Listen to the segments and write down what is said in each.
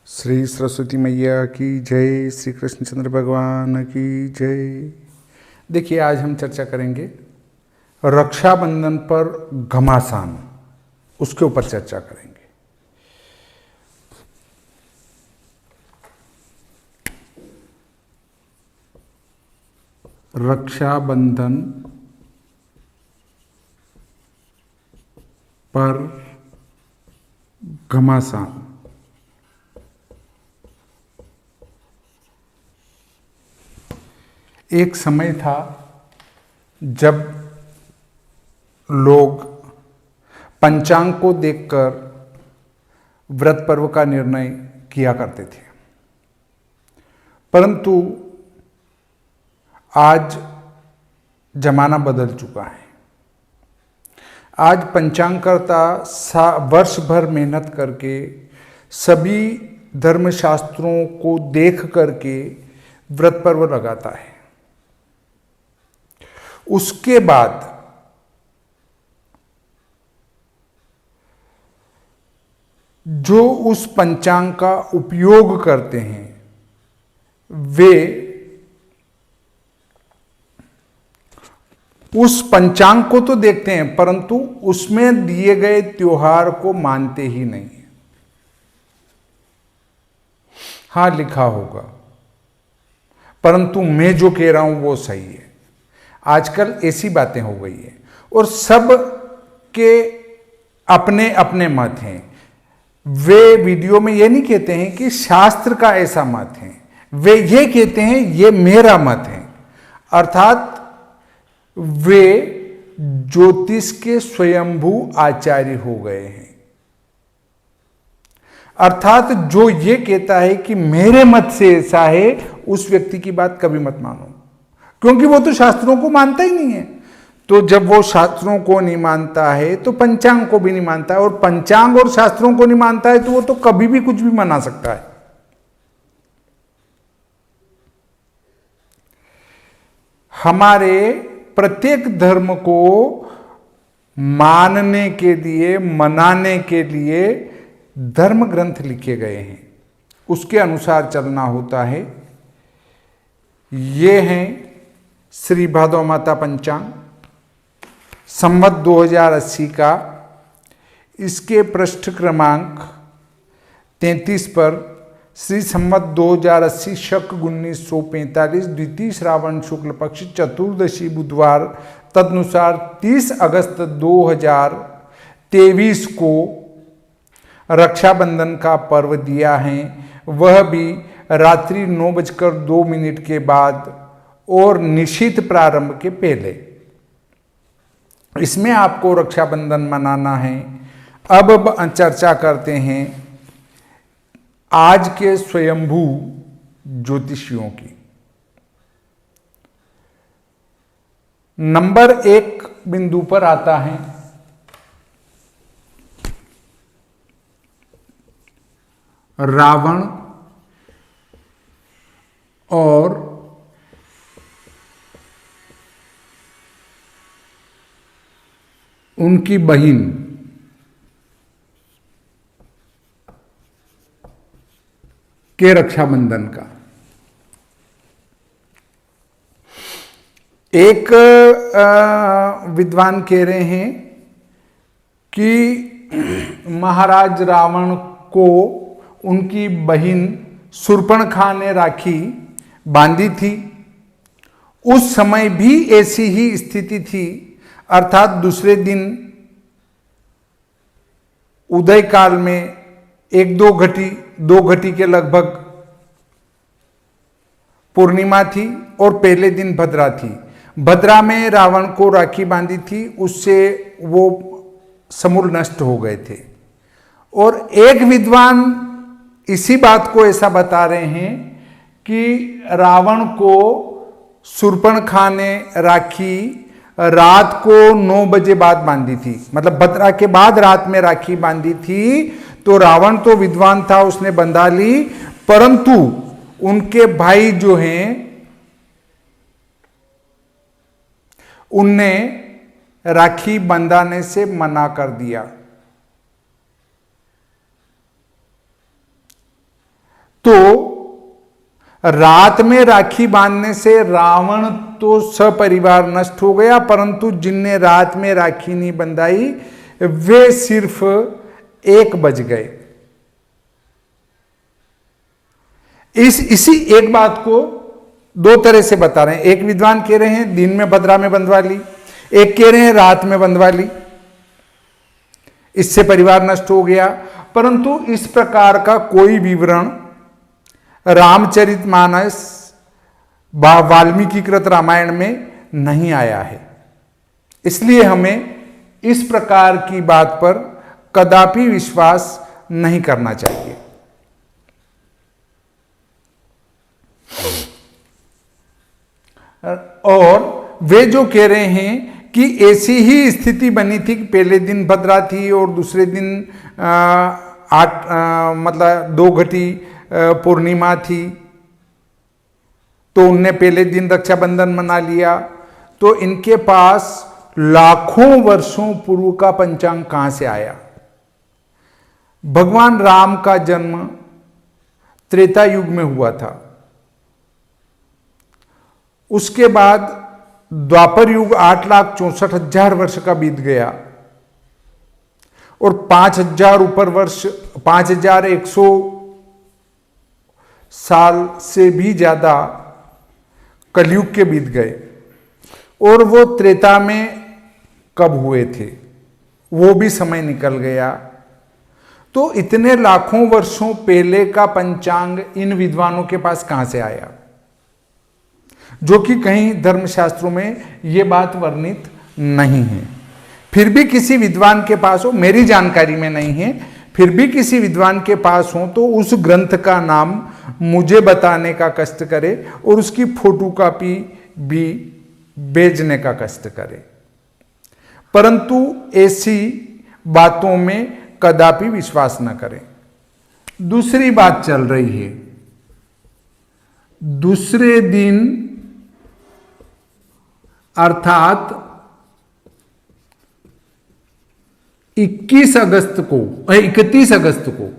श्री सरस्वती मैया की जय, श्री कृष्णचंद्र भगवान की जय। देखिए, आज हम चर्चा करेंगे रक्षाबंधन पर घमासान, उसके ऊपर चर्चा करेंगे। रक्षाबंधन पर घमासान। एक समय था जब लोग पंचांग को देखकर व्रत पर्व का निर्णय किया करते थे, परंतु आज जमाना बदल चुका है। आज पंचांगकर्ता वर्ष भर मेहनत करके सभी धर्मशास्त्रों को देख करके व्रत पर्व लगाता है। उसके बाद जो उस पंचांग का उपयोग करते हैं वे उस पंचांग को तो देखते हैं, परंतु उसमें दिए गए त्योहार को मानते ही नहीं। हां, लिखा होगा, परंतु मैं जो कह रहा हूं वो सही है। आजकल ऐसी बातें हो गई है और सब के अपने अपने मत हैं। वे वीडियो में ये नहीं कहते हैं कि शास्त्र का ऐसा मत है, वे ये कहते हैं ये मेरा मत है। अर्थात वे ज्योतिष के स्वयंभू आचार्य हो गए हैं। अर्थात जो ये कहता है कि मेरे मत से ऐसा है, उस व्यक्ति की बात कभी मत मानो, क्योंकि वो तो शास्त्रों को मानता ही नहीं है। तो जब वो शास्त्रों को नहीं मानता है तो पंचांग को भी नहीं मानता है, और पंचांग और शास्त्रों को नहीं मानता है तो वो तो कभी भी कुछ भी मना सकता है। हमारे प्रत्येक धर्म को मानने के लिए, मनाने के लिए धर्म ग्रंथ लिखे गए हैं, उसके अनुसार चलना होता है। ये हैं श्री भादव माता पंचांग संवत 2080 का। इसके पृष्ठ क्रमांक 33 पर श्री संवत 2080 शक 1945 द्वितीय श्रावण शुक्ल पक्ष चतुर्दशी बुधवार, तदनुसार 30 अगस्त 2023 को रक्षाबंधन का पर्व दिया है, वह भी रात्रि 9:02 के बाद और निशीथ प्रारंभ के पहले। इसमें आपको रक्षाबंधन मनाना है। अब चर्चा करते हैं आज के स्वयंभू ज्योतिषियों की। नंबर 1 बिंदु पर आता है रावण और उनकी बहन के रक्षाबंधन का। एक विद्वान कह रहे हैं कि महाराज रावण को उनकी बहन शूर्पणखा ने राखी बांधी थी। उस समय भी ऐसी ही स्थिति थी, अर्थात दूसरे दिन उदय काल में 2 घटी के लगभग पूर्णिमा थी और पहले दिन भद्रा थी। भद्रा में रावण को राखी बांधी थी, उससे वो समूल नष्ट हो गए थे। और एक विद्वान इसी बात को ऐसा बता रहे हैं कि रावण को शूर्पणखा ने राखी रात को 9 बजे बाद बांधी थी, मतलब भद्रा के बाद रात में राखी बांधी थी। तो रावण तो विद्वान था, उसने बंधा ली, परंतु उनके भाई जो हैं उनने राखी बंधाने से मना कर दिया। तो रात में राखी बांधने से रावण तो सपरिवार नष्ट हो गया, परंतु जिनने रात में राखी नहीं बंधाई वे सिर्फ 1 बज गए। इसी एक बात को 2 तरह से बता रहे हैं। एक विद्वान कह रहे हैं दिन में भद्रा में बंधवा ली, एक कह रहे हैं रात में बंधवा ली, इससे परिवार नष्ट हो गया। परंतु इस प्रकार का कोई विवरण रामचरितमानस वाल्मीकि कृत रामायण में नहीं आया है। इसलिए हमें इस प्रकार की बात पर कदापि विश्वास नहीं करना चाहिए। और वे जो कह रहे हैं कि ऐसी ही स्थिति बनी थी कि पहले दिन भद्रा थी और दूसरे दिन मतलब 2 घटी पूर्णिमा थी, तो उनने पहले दिन रक्षाबंधन मना लिया, तो इनके पास लाखों वर्षों पूर्व का पंचांग कहां से आया? भगवान राम का जन्म त्रेता युग में हुआ था, उसके बाद द्वापर युग 8,64,000 वर्ष का बीत गया और 5,000 ऊपर वर्ष 5,100 साल से भी ज्यादा कलयुग के बीत गए। और वो त्रेता में कब हुए थे वो भी समय निकल गया। तो इतने लाखों वर्षों पहले का पंचांग इन विद्वानों के पास कहां से आया, जो कि कहीं धर्मशास्त्रों में ये बात वर्णित नहीं है। फिर भी किसी विद्वान के पास हो, मेरी जानकारी में नहीं है, फिर भी किसी विद्वान के पास हो तो उस ग्रंथ का नाम मुझे बताने का कष्ट करे और उसकी फोटोकॉपी भी भेजने का कष्ट करे। परंतु ऐसी बातों में कदापि विश्वास न करें। दूसरी बात चल रही है, दूसरे दिन अर्थात 21 अगस्त को 31 अगस्त को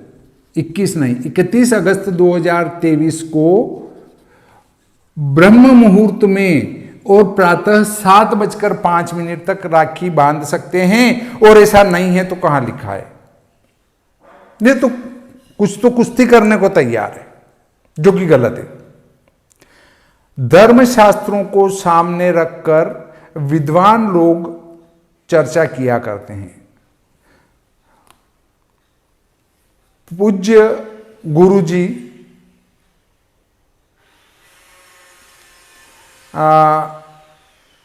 21 नहीं 31 अगस्त 2023 को ब्रह्म मुहूर्त में और प्रातः 7:05 तक राखी बांध सकते हैं, और ऐसा नहीं है तो कहां लिखा है? ये तो कुश्ती करने को तैयार है, जो कि गलत है। धर्मशास्त्रों को सामने रखकर विद्वान लोग चर्चा किया करते हैं। पूज्य गुरुजी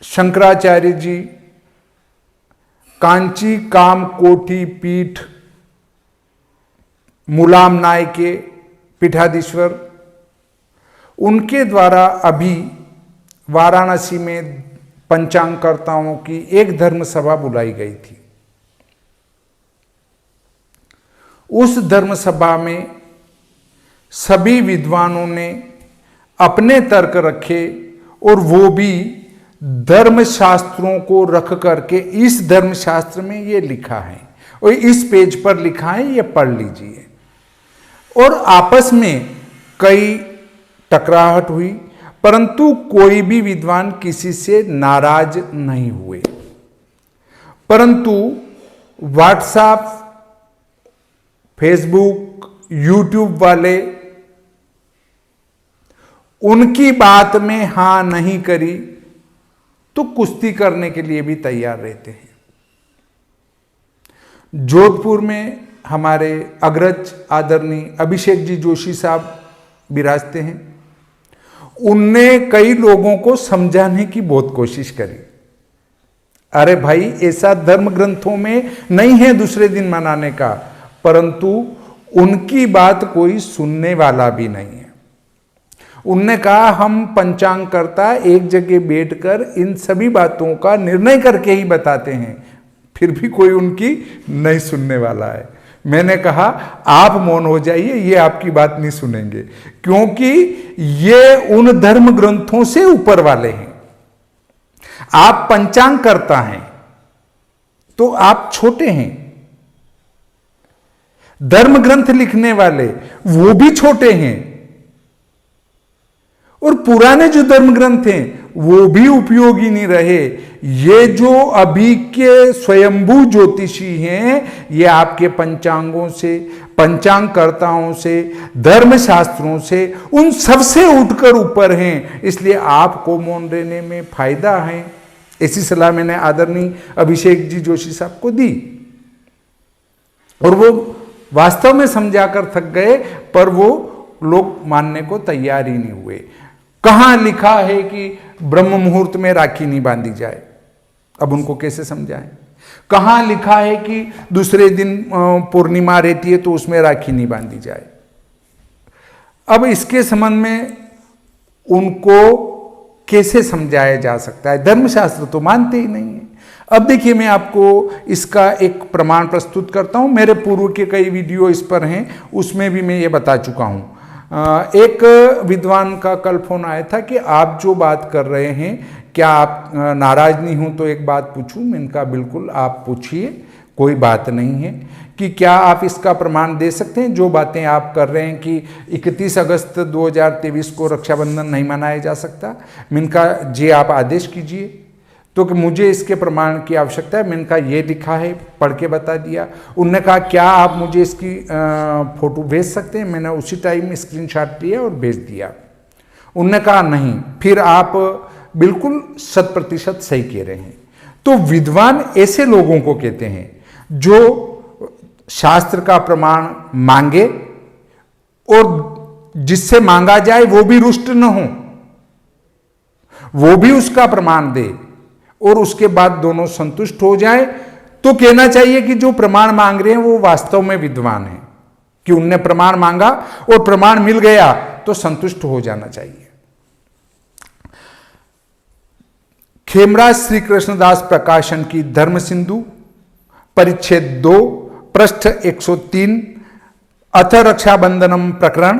शंकराचार्य जी, कांची काम कोठी पीठ मुलाम नायके पीठाधीश्वर, उनके द्वारा अभी वाराणसी में पंचांगकर्ताओं की एक धर्म सभा बुलाई गई थी। उस धर्म सभा में सभी विद्वानों ने अपने तर्क रखे और वो भी धर्मशास्त्रों को रख करके इस धर्मशास्त्र में ये लिखा है और इस पेज पर लिखा है, ये पढ़ लीजिए। और आपस में कई टकराहट हुई, परंतु कोई भी विद्वान किसी से नाराज नहीं हुए। परंतु व्हाट्सएप, फेसबुक, यूट्यूब वाले उनकी बात में हां नहीं करी तो कुश्ती करने के लिए भी तैयार रहते हैं। जोधपुर में हमारे अग्रज आदरणीय अभिषेक जी जोशी साहब विराजते हैं। उनने कई लोगों को समझाने की बहुत कोशिश करी, अरे भाई ऐसा धर्म ग्रंथों में नहीं है दूसरे दिन मनाने का, परंतु उनकी बात कोई सुनने वाला भी नहीं है। उनने कहा हम पंचांगकर्ता एक जगह बैठकर इन सभी बातों का निर्णय करके ही बताते हैं, फिर भी कोई उनकी नहीं सुनने वाला है। मैंने कहा आप मौन हो जाइए, ये आपकी बात नहीं सुनेंगे, क्योंकि ये उन धर्म ग्रंथों से ऊपर वाले हैं। आप पंचांग करता हैं तो आप छोटे हैं, धर्म ग्रंथ लिखने वाले वो भी छोटे हैं। और पुराने जो धर्म ग्रंथ हैं वो भी उपयोगी नहीं रहे। ये जो अभी के स्वयंभू ज्योतिषी हैं ये आपके पंचांगों से, पंचांगकर्ताओं से, धर्मशास्त्रों से, उन सबसे उठकर ऊपर हैं, इसलिए आपको मौन रहने में फायदा है। ऐसी सलाह मैंने आदरणीय अभिषेक जी जोशी साहब को दी और वो वास्तव में समझाकर थक गए, पर वो लोग मानने को तैयार ही नहीं हुए। कहां लिखा है कि ब्रह्म मुहूर्त में राखी नहीं बांधी जाए? अब उनको कैसे समझाएं? कहां लिखा है कि दूसरे दिन पूर्णिमा रहती है तो उसमें राखी नहीं बांधी जाए? अब इसके संबंध में उनको कैसे समझाया जा सकता है? धर्मशास्त्र तो मानते ही नहीं है। अब देखिए, मैं आपको इसका एक प्रमाण प्रस्तुत करता हूं। मेरे पूर्व के कई वीडियो इस पर हैं, उसमें भी मैं ये बता चुका हूं। एक विद्वान का कल फोन आया था कि आप जो बात कर रहे हैं, क्या आप नाराज नहीं हो तो एक बात पूछूं? मैंने कहा बिल्कुल आप पूछिए, कोई बात नहीं है। कि क्या आप इसका प्रमाण दे सकते हैं जो बातें आप कर रहे हैं कि 31 अगस्त 2023 को रक्षाबंधन नहीं मनाया जा सकता? मैंने कहा जी आप आदेश कीजिए। तो कि मुझे इसके प्रमाण की आवश्यकता है। मैंने कहा ये लिखा है, पढ़ के बता दिया। उन्होंने कहा क्या आप मुझे इसकी फोटो भेज सकते हैं? मैंने उसी टाइम स्क्रीनशॉट लिया और भेज दिया। उन्होंने कहा नहीं। फिर आप बिल्कुल 100% सही कह रहे हैं। तो विद्वान ऐसे लोगों को कहते हैं जो शास्त्र का प्रमाण मांगे और जिससे मांगा जाए वो भी रुष्ट न हो, वो भी उसका प्रमाण दे और उसके बाद दोनों संतुष्ट हो जाए। तो कहना चाहिए कि जो प्रमाण मांग रहे हैं वो वास्तव में विद्वान है, कि उनने प्रमाण मांगा और प्रमाण मिल गया तो संतुष्ट हो जाना चाहिए। खेमराज श्री कृष्णदास प्रकाशन की धर्म सिंधु परिच्छेद 2 पृष्ठ 103 अथ रक्षाबंधनम प्रकरण,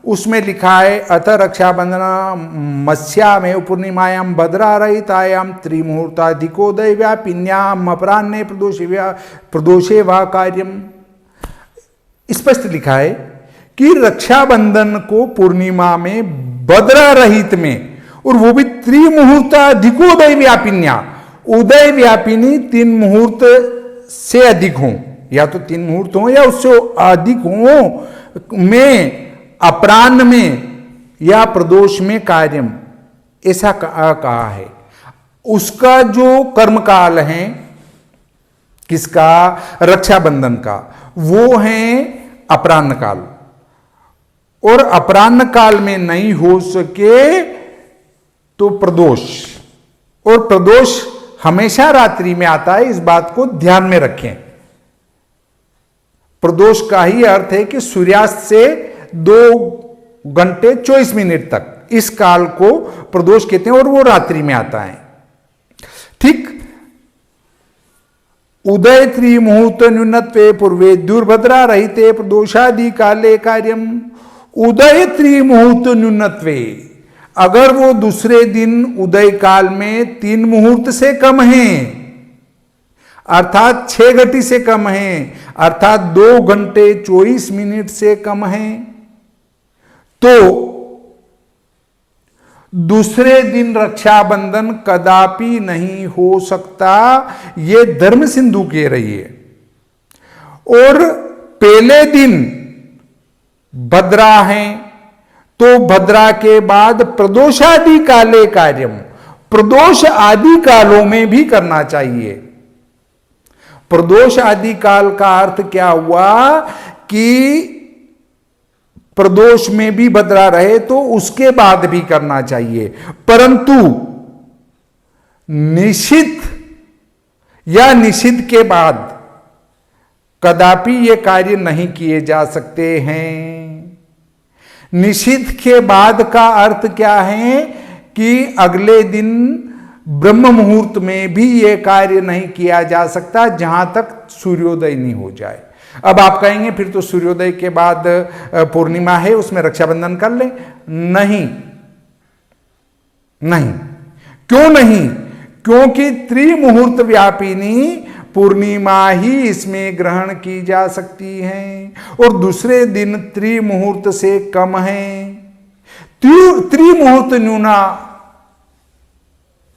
उसमें लिखा है अथ रक्षाबंधन मत्स्यामेव पूर्णिमायां भद्रारहितायां त्रिमुहूर्ताधिकोदय व्यापिन्याम अपराह्ने प्रदोषे वा कार्यम। स्पष्ट लिखा है कि रक्षाबंधन को पूर्णिमा में भद्रारहित में, और वो भी त्रिमुहूर्ताधिकोदय व्यापिन्या, उदय व्यापिनी 3 मुहूर्त से अधिक हों, या तो 3 मुहूर्त हों या उससे अधिक हों में, अपराह्न में या प्रदोष में कार्यम, ऐसा कहा है। उसका जो कर्मकाल है किसका? रक्षाबंधन का, वो है अपराह्न काल। और अपराह्न काल में नहीं हो सके तो प्रदोष, और प्रदोष हमेशा रात्रि में आता है, इस बात को ध्यान में रखें। प्रदोष का ही अर्थ है कि सूर्यास्त से 2 घंटे 24 मिनट तक, इस काल को प्रदोष कहते हैं और वो रात्रि में आता है। ठीक। उदय त्रिमुहूर्त न्यूनत्वे पूर्वे दुर्भद्रा रहिते प्रदोषादि काले कार्यम। उदय त्रिमुहूर्त न्यूनत्वे, अगर वो दूसरे दिन उदय काल में 3 मुहूर्त से कम है, अर्थात 6 घटी से कम है, अर्थात 2 घंटे 24 मिनट से कम है, तो दूसरे दिन रक्षाबंधन कदापि नहीं हो सकता, ये धर्म सिंधु कह रही है। और पहले दिन भद्रा है तो भद्रा के बाद प्रदोषादि काले कार्यम, प्रदोष आदि कालों में भी करना चाहिए। प्रदोष आदि काल का अर्थ क्या हुआ कि प्रदोष में भी भद्रा रहे तो उसके बाद भी करना चाहिए, परंतु निषिद्ध या निषिद्ध के बाद कदापि ये कार्य नहीं किए जा सकते हैं। निषिद्ध के बाद का अर्थ क्या है कि अगले दिन ब्रह्म मुहूर्त में भी यह कार्य नहीं किया जा सकता जहां तक सूर्योदय नहीं हो जाए। अब आप कहेंगे फिर तो सूर्योदय के बाद पूर्णिमा है, उसमें रक्षाबंधन कर लें। नहीं, नहीं। क्यों नहीं? क्योंकि त्रिमुहूर्त व्यापिनी पूर्णिमा ही इसमें ग्रहण की जा सकती है और दूसरे दिन त्रिमुहूर्त से कम है। त्रिमुहूर्त न्यूना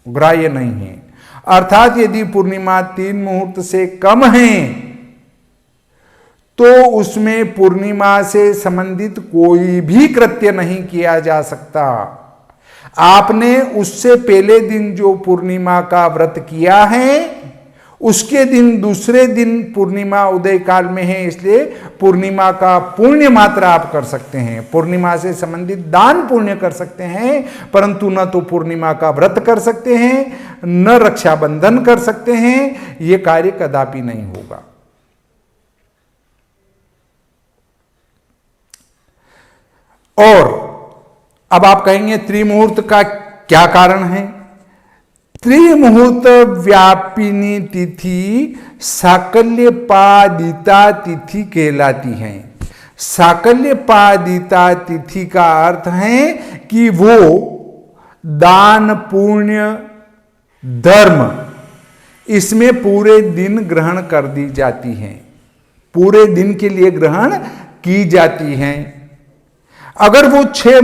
ग्राह्य नहीं है। अर्थात यदि पूर्णिमा 3 मुहूर्त से कम है तो उसमें पूर्णिमा से संबंधित कोई भी कृत्य नहीं किया जा सकता। आपने उससे पहले दिन जो पूर्णिमा का व्रत किया है उसके दिन दूसरे दिन पूर्णिमा उदय काल में है, इसलिए पूर्णिमा का पुण्य मात्र आप कर सकते हैं, पूर्णिमा से संबंधित दान पुण्य कर सकते हैं, परंतु न तो पूर्णिमा का व्रत कर सकते हैं न रक्षाबंधन कर सकते हैं। यह कार्य कदापि नहीं होगा। और अब आप कहेंगे त्रिमुहूर्त का क्या कारण है? त्रिमुहूर्त व्यापिनी तिथि साकल्यपादिता तिथि कहलाती है। साकल्यपादिता तिथि का अर्थ है कि वो दान पुण्य धर्म इसमें पूरे दिन ग्रहण कर दी जाती हैं, पूरे दिन के लिए ग्रहण की जाती हैं। अगर वो 3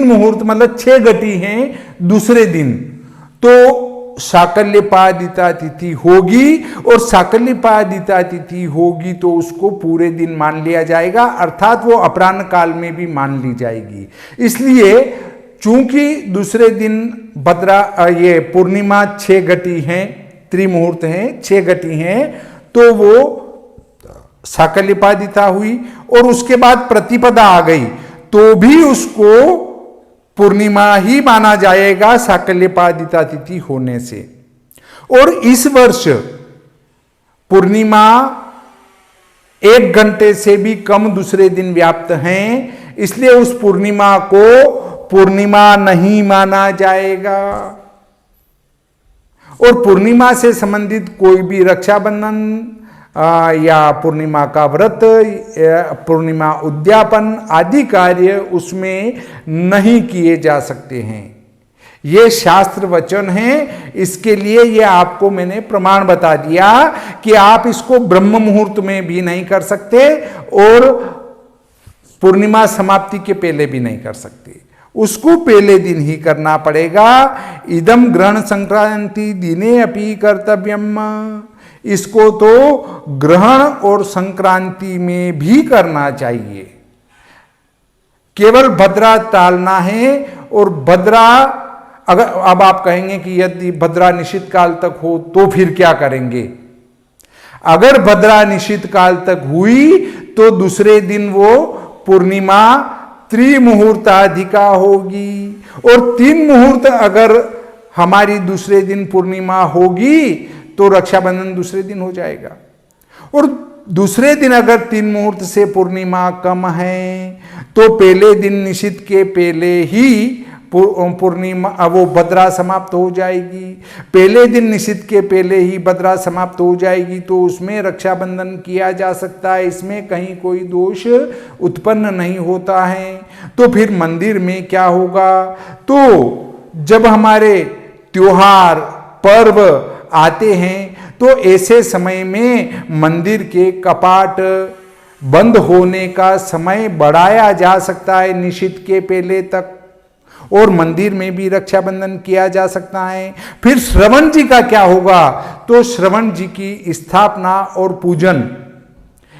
मुहूर्त मतलब 6 घटी हैं दूसरे दिन, तो साकल्यपादिता तिथि होगी, और साकल्यपादिता तिथि होगी तो उसको पूरे दिन मान लिया जाएगा, अर्थात वो अपराह्न काल में भी मान ली जाएगी। इसलिए चूंकि दूसरे दिन ये पूर्णिमा 6 घटी हैं, त्रिमुहूर्त हैं, 6 घटी हैं, तो वो साकल्यपादिता हुई, और उसके बाद प्रतिपदा आ गई तो भी उसको पूर्णिमा ही माना जाएगा साकल्यपादिता तिथि होने से। और इस वर्ष पूर्णिमा 1 घंटे से भी कम दूसरे दिन व्याप्त हैं, इसलिए उस पूर्णिमा को पूर्णिमा नहीं माना जाएगा। और पूर्णिमा से संबंधित कोई भी रक्षाबंधन या पूर्णिमा का व्रत, पूर्णिमा उद्यापन आदि कार्य उसमें नहीं किए जा सकते हैं। ये शास्त्र वचन है, इसके लिए ये आपको मैंने प्रमाण बता दिया कि आप इसको ब्रह्म मुहूर्त में भी नहीं कर सकते और पूर्णिमा समाप्ति के पहले भी नहीं कर सकते, उसको पहले दिन ही करना पड़ेगा। इदम ग्रहण संक्रांति दिने अपि कर्तव्यम, इसको तो ग्रहण और संक्रांति में भी करना चाहिए। केवल भद्रा टालना है, और भद्रा अगर अब आप कहेंगे कि यदि भद्रा निश्चित काल तक हो तो फिर क्या करेंगे? अगर भद्रा निश्चित काल तक हुई तो दूसरे दिन वो पूर्णिमा त्रिमुहूर्ताधिका होगी, और 3 मुहूर्त अगर हमारी दूसरे दिन पूर्णिमा होगी तो रक्षाबंधन दूसरे दिन हो जाएगा। और दूसरे दिन अगर 3 मुहूर्त से पूर्णिमा कम है तो पहले दिन निश्चित के पहले ही पूर्णिमा वो भद्रा समाप्त हो जाएगी। पहले दिन निश्चित के पहले ही भद्रा समाप्त हो जाएगी तो उसमें रक्षाबंधन किया जा सकता है, इसमें कहीं कोई दोष उत्पन्न नहीं होता है। तो फिर मंदिर में क्या होगा? तो जब हमारे त्योहार पर्व आते हैं तो ऐसे समय में मंदिर के कपाट बंद होने का समय बढ़ाया जा सकता है निश्चित के पहले तक, और मंदिर में भी रक्षाबंधन किया जा सकता है। फिर श्रवण जी का क्या होगा? तो श्रवण जी की स्थापना और पूजन,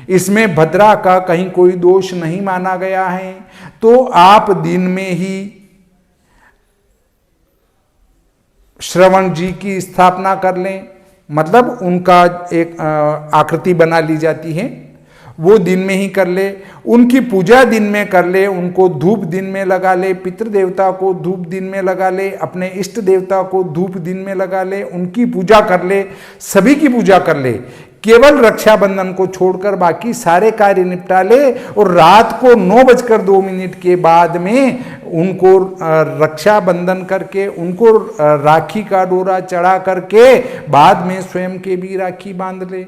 इसमें भद्रा का कहीं कोई दोष नहीं माना गया है, तो आप दिन में ही श्रवण जी की स्थापना कर लें, मतलब उनका एक आकृति बना ली जाती है, वो दिन में ही कर ले, उनकी पूजा दिन में कर ले, उनको धूप दिन में लगा ले, पितृदेवता को धूप दिन में लगा ले, अपने इष्ट देवता को धूप दिन में लगा ले, उनकी पूजा कर ले, सभी की पूजा कर ले, केवल रक्षाबंधन को छोड़कर बाकी सारे कार्य निपटा ले, और रात को 9:02 के बाद में उनको रक्षाबंधन करके, उनको राखी का डोरा चढ़ा करके बाद में स्वयं के भी राखी बांध ले,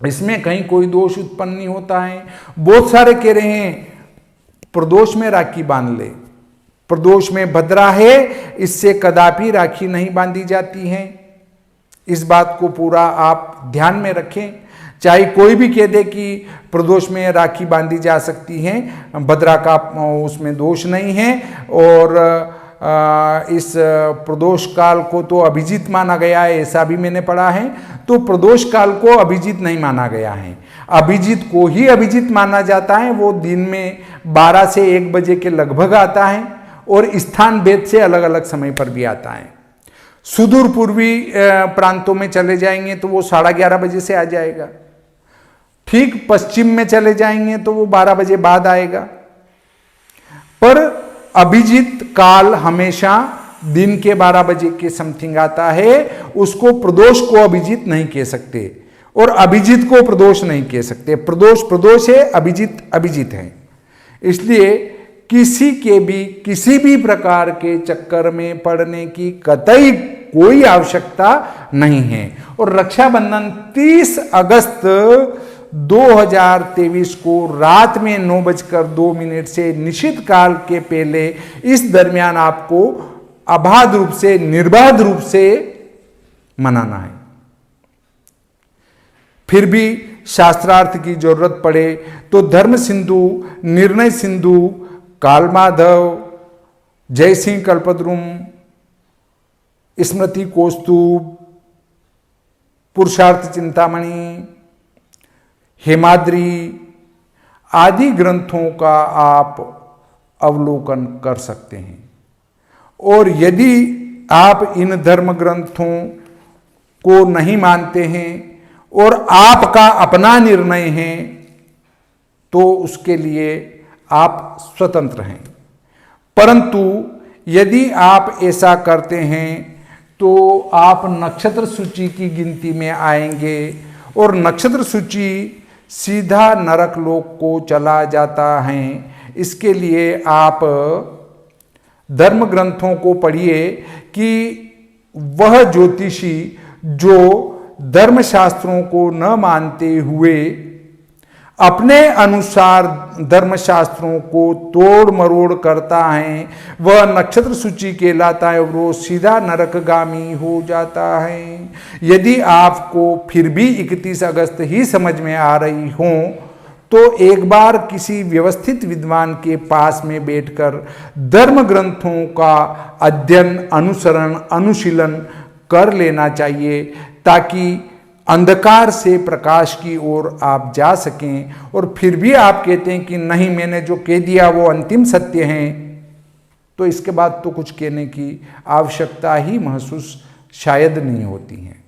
इसमें कहीं कोई दोष उत्पन्न नहीं होता है। बहुत सारे कह रहे हैं प्रदोष में राखी बांध ले, प्रदोष में भद्रा है, इससे कदापि राखी नहीं बांधी जाती है। इस बात को पूरा आप ध्यान में रखें। चाहे कोई भी कह दे कि प्रदोष में राखी बांधी जा सकती है, भद्रा का उसमें दोष नहीं है। और इस प्रदोष काल को तो अभिजीत माना गया है, ऐसा भी मैंने पढ़ा है। तो प्रदोष काल को अभिजीत नहीं माना गया है, अभिजीत को ही अभिजीत माना जाता है। वो दिन में 12 से 1 बजे के लगभग आता है और स्थान भेद से अलग अलग समय पर भी आता है। सुदूर पूर्वी प्रांतों में चले जाएंगे तो वो 11:30 बजे से आ जाएगा। ठीक पश्चिम में चले जाएंगे तो वो 12 बजे बाद आएगा। पर अभिजीत काल हमेशा दिन के 12 बजे के समथिंग आता है। उसको प्रदोष को अभिजीत नहीं कह सकते और अभिजीत को प्रदोष नहीं कह सकते। प्रदोष प्रदोष है, अभिजीत अभिजीत है। इसलिए किसी भी प्रकार के चक्कर में पड़ने की कतई कोई आवश्यकता नहीं है। और रक्षाबंधन 30 अगस्त 2023 को रात में 9:02 से निश्चित काल के पहले इस दरमियान आपको अबाध रूप से, निर्बाध रूप से मनाना है। फिर भी शास्त्रार्थ की जरूरत पड़े तो धर्म सिंधु, निर्णय सिंधु, कालमाधव, जयसिंह कल्पद्रुम, स्मृति कौस्तुभ, पुरुषार्थ चिंतामणि, हेमाद्री आदि ग्रंथों का आप अवलोकन कर सकते हैं। और यदि आप इन धर्म ग्रंथों को नहीं मानते हैं और आपका अपना निर्णय है तो उसके लिए आप स्वतंत्र हैं। परंतु यदि आप ऐसा करते हैं तो आप नक्षत्र सूची की गिनती में आएंगे और नक्षत्र सूची सीधा नरक लोक को चला जाता है। इसके लिए आप धर्म ग्रंथों को पढ़िए कि वह ज्योतिषी जो धर्मशास्त्रों को न मानते हुए अपने अनुसार धर्मशास्त्रों को तोड़ मरोड़ करता है, वह नक्षत्र सूची कहलाता है और वो सीधा नरकगामी हो जाता है। यदि आपको फिर भी 31 अगस्त ही समझ में आ रही हो तो एक बार किसी व्यवस्थित विद्वान के पास में बैठकर धर्म ग्रंथों का अध्ययन, अनुसरण, अनुशीलन कर लेना चाहिए ताकि अंधकार से प्रकाश की ओर आप जा सकें। और फिर भी आप कहते हैं कि नहीं, मैंने जो कह दिया वो अंतिम सत्य है, तो इसके बाद तो कुछ कहने की आवश्यकता ही महसूस शायद नहीं होती है।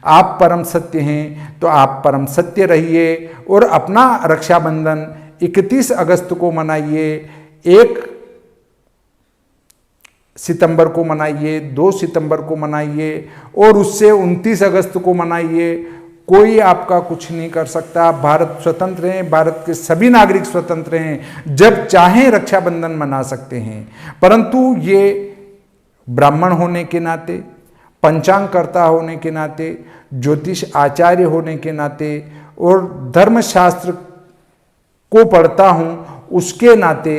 आप परम सत्य हैं तो आप परम सत्य रहिए और अपना रक्षाबंधन 31 अगस्त को मनाइए, 1 सितंबर को मनाइए, 2 सितंबर को मनाइए और उससे 29 अगस्त को मनाइए। कोई आपका कुछ नहीं कर सकता। भारत स्वतंत्र है, भारत के सभी नागरिक स्वतंत्र हैं, जब चाहें रक्षाबंधन मना सकते हैं। परंतु ये ब्राह्मण होने के नाते, पंचांगकर्ता होने के नाते, ज्योतिष आचार्य होने के नाते और धर्मशास्त्र को पढ़ता हूँ उसके नाते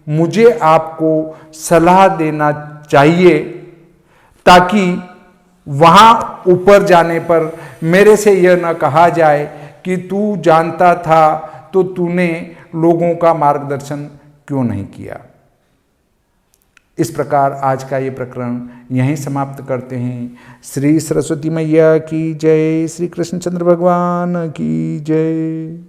मुझे आपको सलाह देना चाहिए ताकि वहाँ ऊपर जाने पर मेरे से यह न कहा जाए कि तू जानता था तो तूने लोगों का मार्गदर्शन क्यों नहीं किया। इस प्रकार आज का ये प्रकरण यहीं समाप्त करते हैं। श्री सरस्वती मैया की जय, श्री कृष्णचंद्र भगवान की जय।